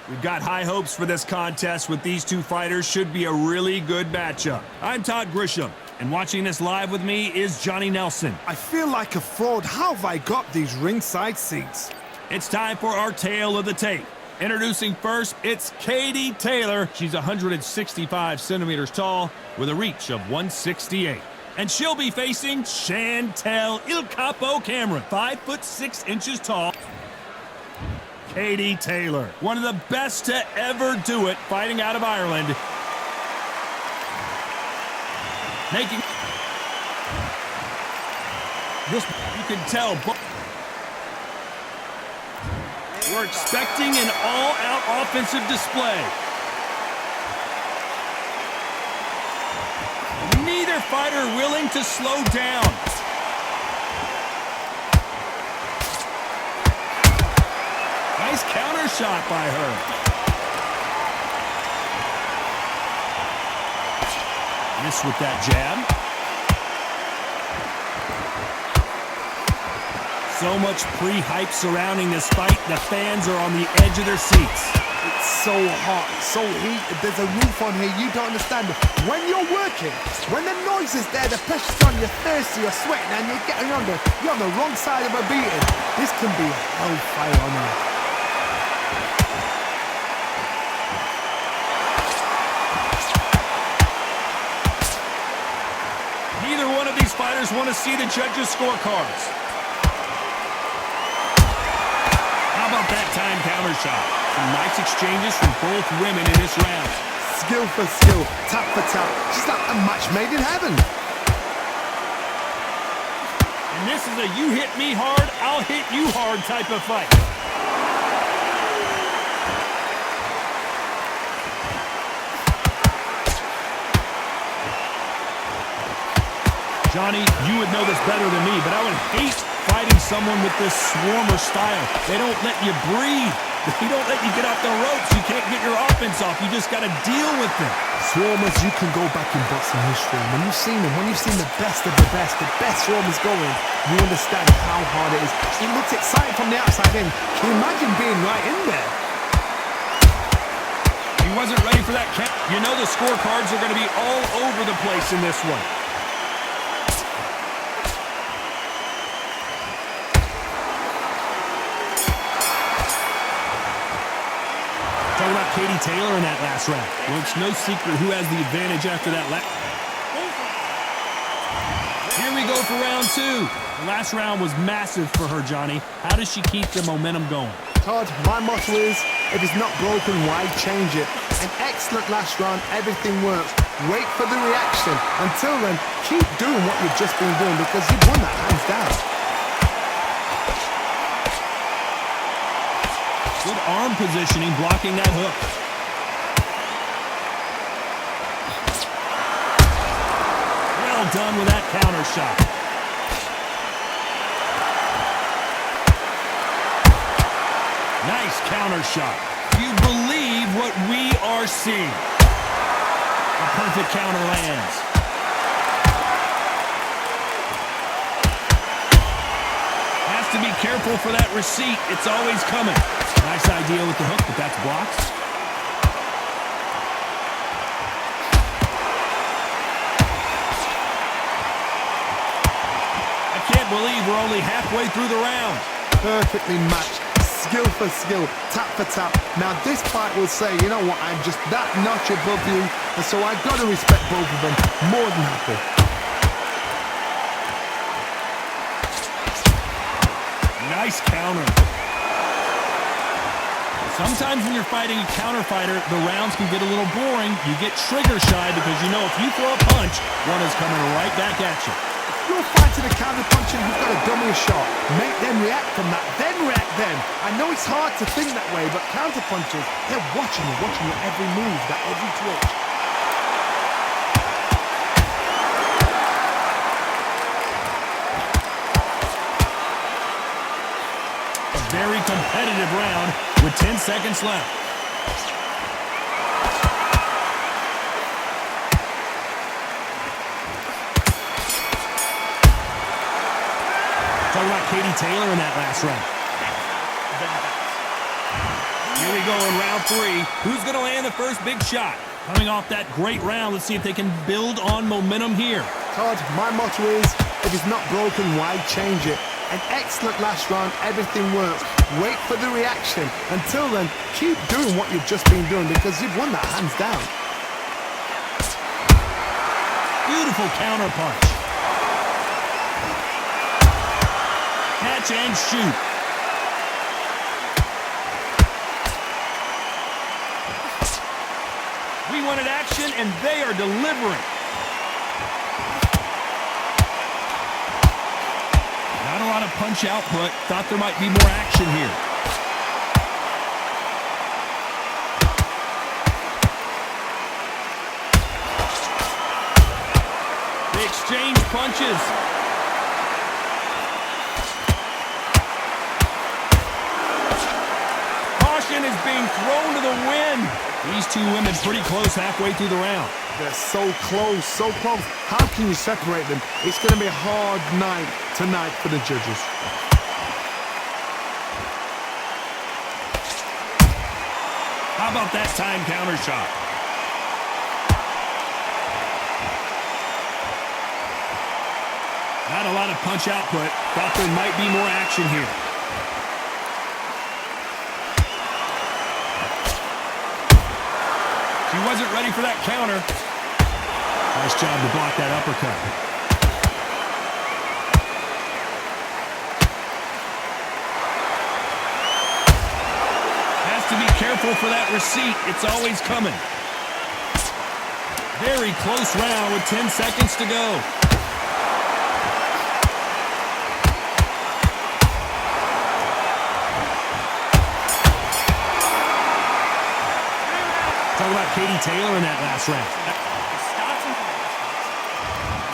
We've got high hopes for this contest with these two fighters. Should be a really good matchup. I'm Todd Grisham, and watching this live with me is Johnny Nelson. I feel like a fraud. How have I got these ringside seats? It's time for our tale of the tape. Introducing first, it's Katie Taylor. She's 165 centimeters tall with a reach of 168. And she'll be facing Chantel Il Capo Cameron, 5'6" tall. Katie Taylor, one of the best to ever do it, fighting out of Ireland. Making this, you can tell. We're expecting an all-out offensive display. Neither fighter willing to slow down. Nice counter shot by her. Miss with that jab. So much pre-hype surrounding this fight. The fans are on the edge of their seats. It's so hot, so heated. There's a roof on here. You don't understand. When you're working, when the noise is there, the pressure's on, you're thirsty, you're sweating, and you're getting under. You're on the wrong side of a beating. This can be hellfire on you. Neither one of these fighters want to see the judges' scorecards. How about that time counter shot? Some nice exchanges from both women in this round. Skill for skill, tap for tap. She's like a match made in heaven. And this is a you hit me hard, I'll hit you hard type of fight. Johnny, you would know this better than me, but I would hate fighting someone with this swarmer style. They don't let you breathe. They don't let you get off the ropes. You can't get your offense off. You just got to deal with them. Swarmers, you can go back in boxing history. When you've seen them, when you've seen the best of the best swarmers going, you understand how hard it is. It looks exciting from the outside in. Can you imagine being right in there? He wasn't ready for that count. You know the scorecards are going to be all over the place in this one. Talking about Katie Taylor in that last round. Well, it's no secret who has the advantage after that last. Here we go for round two. The last round was massive for her, Johnny. How does she keep the momentum going? Todd, my motto is, if it's not broken, why change it? An excellent last round, everything works. Wait for the reaction. Until then, keep doing what you've just been doing because you've won that hands down. Good arm positioning, blocking that hook. Well done with that counter shot. Nice counter shot. You believe what we are seeing. A perfect counter lands. Has to be careful for that receipt. It's always coming. Nice idea with the hook, but that's blocked. I can't believe we're only halfway through the round. Perfectly matched. Skill for skill, tap for tap. Now this fight will say, you know what, I'm just that notch above you, and so I've got to respect both of them. More than happy. Nice counter. Sometimes when you're fighting a counter fighter, the rounds can get a little boring. You get trigger shy because you know if you throw a punch, one is coming right back at you. If you're fighting a counter puncher, you've got to dummy a shot. Make them react from that, then react then. I know it's hard to think that way, but counter punchers, they're watching your every move, that every twitch. Very competitive round with 10 seconds left. Talking about Katie Taylor in that last round. Here we go in round 3. Who's going to land the first big shot? Coming off that great round, let's see if they can build on momentum here. Todd, my motto is, if it's not broken, why change it? An excellent last round, everything works. Wait for the reaction. Until then, keep doing what you've just been doing because you've won that hands down. Beautiful counter punch. Catch and shoot. We wanted action, and they are delivering. Not a lot of punch output. Thought there might be more action here. They exchange punches. Caution is being thrown to the wind. These two women pretty close halfway through the round. They're so close, so close. How can you separate them? It's going to be a hard night tonight for the judges. How about that time counter shot? Not a lot of punch output. Thought there might be more action here. She wasn't ready for that counter. Nice job to block that uppercut. Has to be careful for that receipt. It's always coming. Very close round with 10 seconds to go. Talk about Katie Taylor in that last round.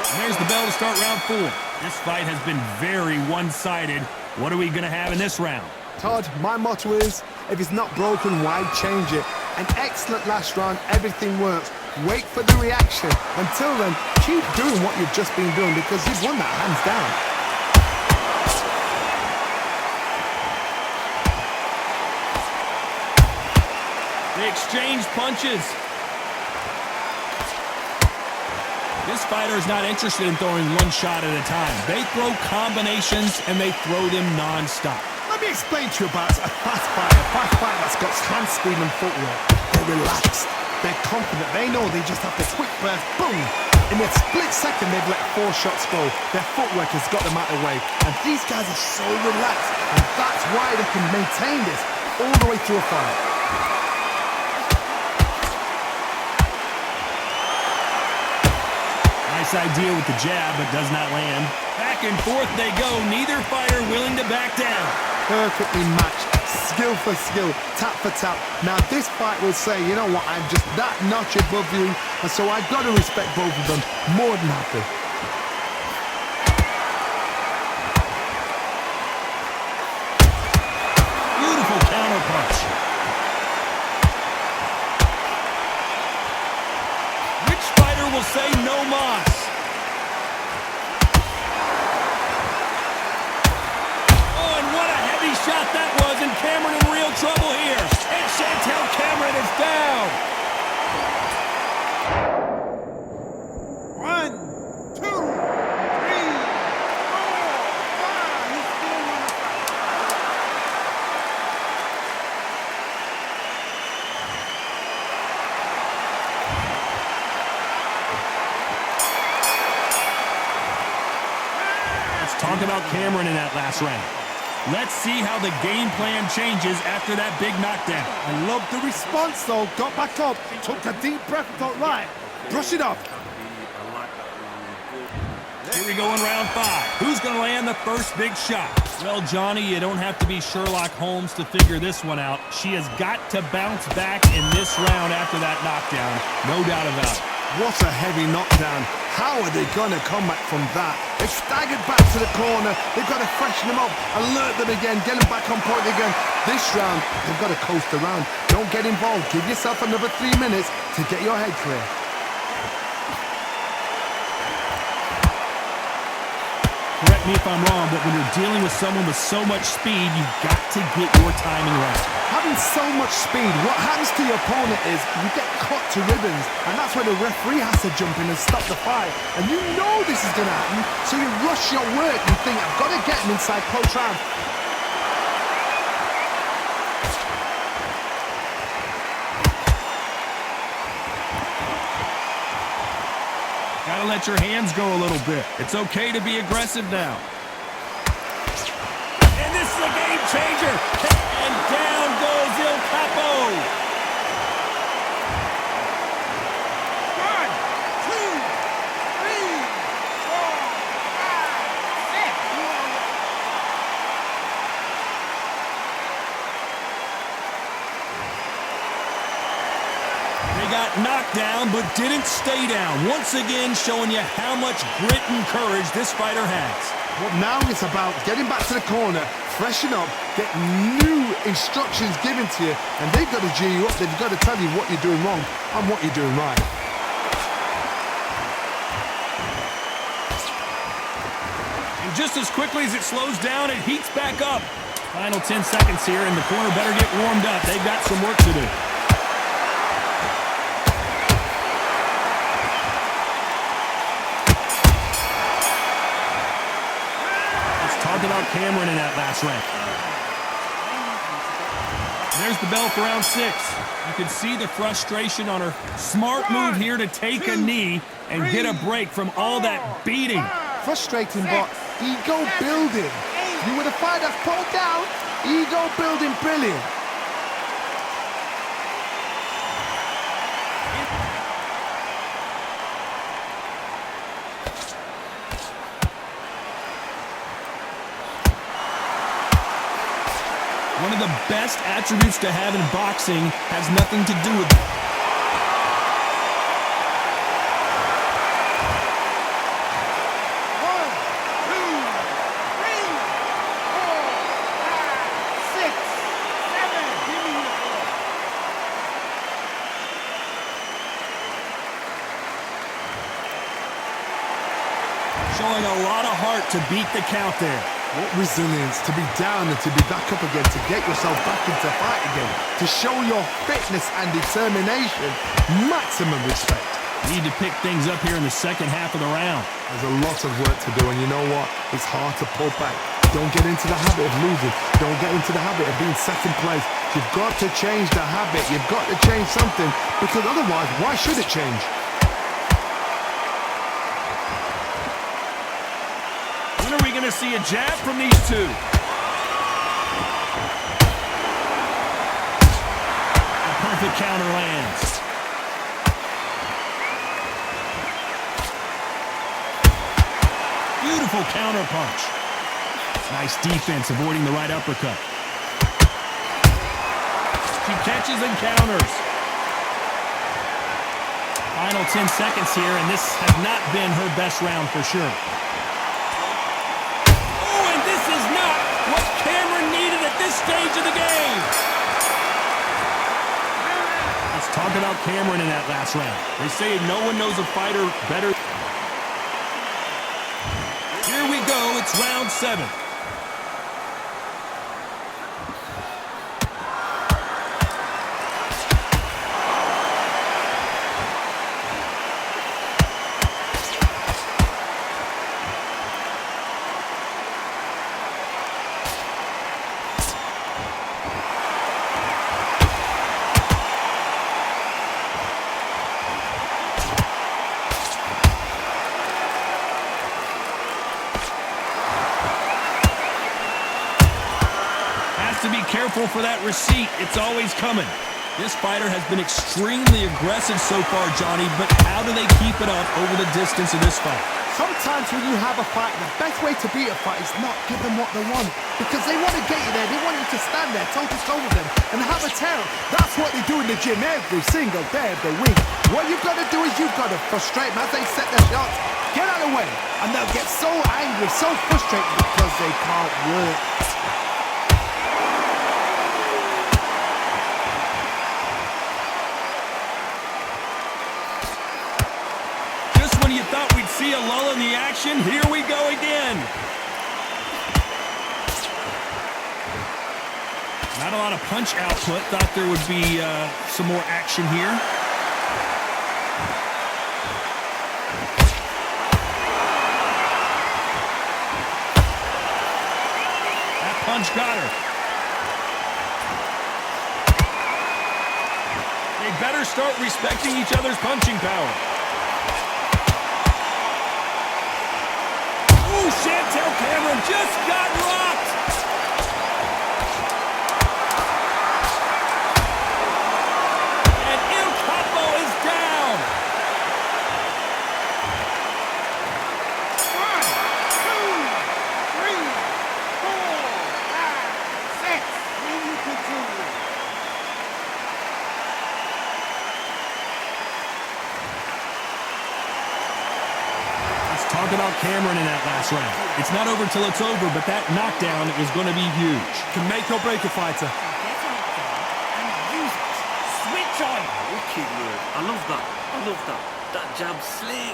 And there's the bell to start round 4. This fight has been very one-sided. What are we going to have in this round? Todd, my motto is, if it's not broken, why change it? An excellent last round, everything works. Wait for the reaction. Until then, keep doing what you've just been doing because you've won that hands down. They exchange punches. This fighter is not interested in throwing one shot at a time. They throw combinations and they throw them non-stop. Let me explain to you about a fast fighter that's got hand speed and footwork. They're relaxed. They're confident. They know they just have to quick burst, boom. In a split second, they've let 4 shots go. Their footwork has got them out of the way. And these guys are so relaxed. And that's why they can maintain this all the way through a fight. Nice idea with the jab, but does not land. Back and forth they go. Neither fighter willing to back down. Perfectly matched. Skill for skill. Tap for tap. Now this fight will say, you know what, I'm just that notch above you. And so I've got to respect both of them. More than happy. Beautiful counter punch. Which fighter will say no mas? Oh, and what a heavy shot that was, and Cameron in real trouble here. And Chantel Cameron is down. 1, 2, 3, 4, 5. He's still on the fight. Let's talk about Cameron in that last round. Let's see how the game plan changes after that big knockdown. I love the response though. Got back up, took a deep breath, thought, right, brush it off. Here we go in round 5. Who's going to land the first big shot? Well, Johnny, you don't have to be Sherlock Holmes to figure this one out. She has got to bounce back in this round after that knockdown. No doubt about it. What a heavy knockdown. How are they going to come back from that? They staggered back to the corner. They've got to freshen them up, alert them again, get them back on point again. This round, they've got to coast around. Don't get involved. Give yourself another 3 minutes to get your head clear. Correct me if I'm wrong, but when you're dealing with someone with so much speed, you've got to get your timing right. Having so much speed, what happens to your opponent is you get cut to ribbons, and that's where the referee has to jump in and stop the fight. And you know this is going to happen, so you rush your work. You think, I've got to get him inside close round. Gotta let your hands go a little bit. It's okay to be aggressive now. And this is a game changer. And down goes Il Capo. 1, 2, 3, 4, 5, 6. They got knocked down, but didn't stay down. Once again, showing you how much grit and courage this fighter has. Well, now it's about getting back to the corner, freshen up, get new instructions given to you, and they've got to G you up. They've got to tell you what you're doing wrong and what you're doing right. And just as quickly as it slows down, it heats back up. Final 10 seconds here, and the corner better get warmed up. They've got some work to do. Talk about Cameron in that last round. There's the bell for round 6. You can see the frustration on her. Smart move here to take a knee and get a break from all that beating. Frustrating, but ego building. You would have fight that's pulled down. Ego building, brilliant. One of the best attributes to have in boxing has nothing to do with it. 1, 2, 3, 4, 5, 6, 7. Give me the floor. Showing a lot of heart to beat the count there. What resilience to be down and to be back up again, to get yourself back into fight again, to show your fitness and determination. Maximum respect. Need to pick things up here in the second half of the round. There's a lot of work to do, and you know what? It's hard to pull back. Don't get into the habit of losing. Don't get into the habit of being second place. You've got to change the habit. You've got to change something, because otherwise, why should it change? When are we going to see a jab from these two? A perfect counter lands. Beautiful counter punch. Nice defense, avoiding the right uppercut. She catches and counters. Final 10 seconds here, and this has not been her best round for sure. What Cameron needed at this stage of the game. Let's talk about Cameron in that last round. They say no one knows a fighter better. Here we go. It's round 7. To be careful for that receipt. It's always coming. This fighter has been extremely aggressive so far, Johnny, but how do they keep it up over the distance of this fight? Sometimes when you have a fight, the best way to beat a fight is not give them what they want, because they want to get you there. They want you to stand there toe-to-toe with them and have a tail. That's what they do in the gym every single day of the week. What you've got to do is you've got to frustrate them as they set their shots. Get out of the way, and they'll get so angry, so frustrated because they can't work. When you thought we'd see a lull in the action, here we go again. a lot of punch output. Thought there would be some more action here. That punch got her. They better start respecting each other's punching power. Ooh, Chantel Cameron just got rocked. And Il Capo is down. 1, 2, 3, 4, 5, 6. Will you continue? Talk about Cameron in that last round. It's not over till it's over, but that knockdown is going to be huge. Can make or break a fighter. Get out there and use it. Switch on. Okay, Lord. I love that. I love that. That jab slick.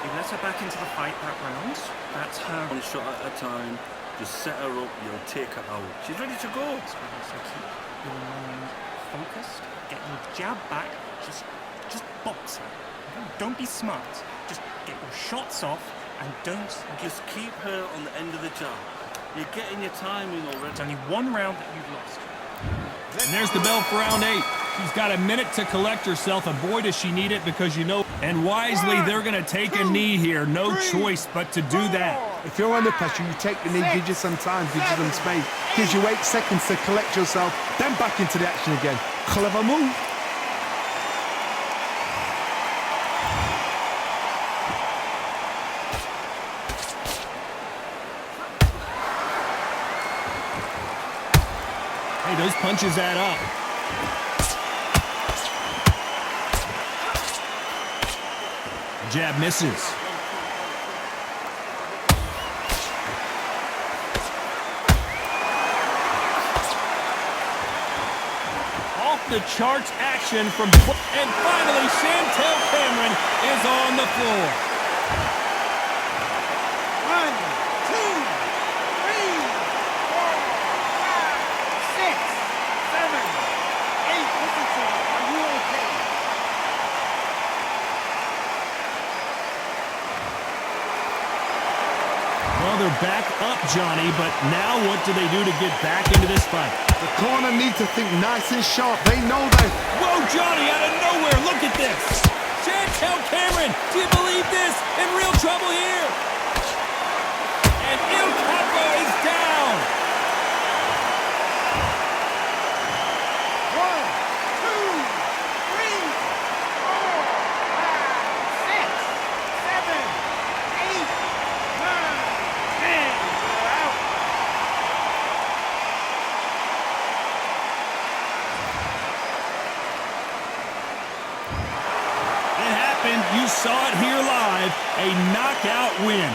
You let her back into the fight that round. That's her. One shot at a time. Just set her up. You'll take her out. She's ready to go. So keep your mind focused. Get your jab back. Just box her. Don't be smart. Just get your shots off and don't Just keep her on the end of the jab. You're getting your timing already. It's only one round that you've lost. And there's the bell for round 8. She's got a minute to collect herself, and boy, does she need it, because you know, and wisely, they're going to take a knee here. No choice but to do that. If you're under pressure, you take the knee, gives you some time, gives you some space, gives you 8 seconds to collect yourself, then back into the action again. Clever move. Hey, those punches add up. Jab misses. Off the charts action from... And finally, Chantel Cameron is on the floor. 1, 2, 3, 4, 5, 6, 7, 8. Listen to me. Are you okay? Well, they're back up, Johnny, but now what do they do to get back into this fight? The corner need to think nice and sharp. They know that. Whoa, Johnny, out of nowhere, look at this. Chantel Cameron, do you believe this? In real trouble here. And Il Capo is down. 1, 2, 3, 4, 5, 6, 7, 8, 9, 10. You're out. It happened. You saw it here live. A knockout win.